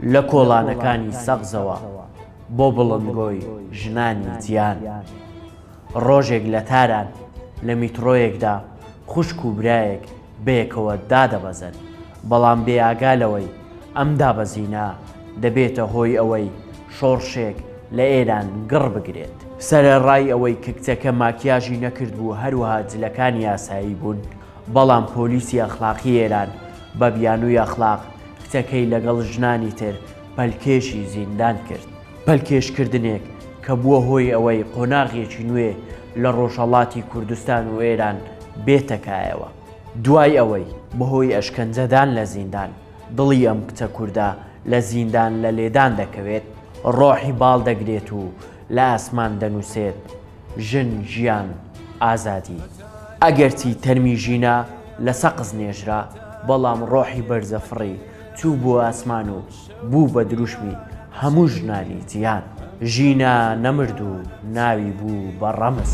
لە کۆڵانەکانی سەغزەوە بۆ بڵندگۆی ژنانی جیان. ڕۆژێک لە تاران لە میترۆیەکدا خوشک و برایەک بەیەکەوە دادەبەزن، بەڵام بێئاگالەوەی ئەم دابەزینە دەبێتە هۆی ئەوەی شۆڕشێک لە ئێران گڕ بگرێت. سەرەڕای ئەوەی کە کچەکە ماکیاژی نەکرد بوو هەروەها جلەکانی یاسایی بوون، بەڵام پۆلیسی ئەخلاقی ئێران بە بیانووی ئەخلاق کچەکەی لەگەڵ ژنانی تر پەلکێشی زیندان کرد. پەلکێشکردنێک کە بووە هۆی ئەوەی قۆناغێکی نوێ لە ڕۆژهەڵاتی کوردستان و ئێران بێتەکایەوە. دوای ئەوەی بەهۆی ئەشکەنجەدان لە زیندان دڵی ئەم کچە کووردە لە زیندان لە لێدان دەکەوێت، ڕۆحی باڵ دەگرێت و لە ئاسمان دەنووسێت ژن، ژیان، ئازادی. ئەگەرچی تەرمی ژینە لە سەقز نێژرا، بەڵام ڕۆحی بەرزەفڕی چوو بۆ ئاسمان و بوو بە دروشمی هەموو ژنانی جیان. ژینە نەمرد و ناوی بوو بە ڕەمز.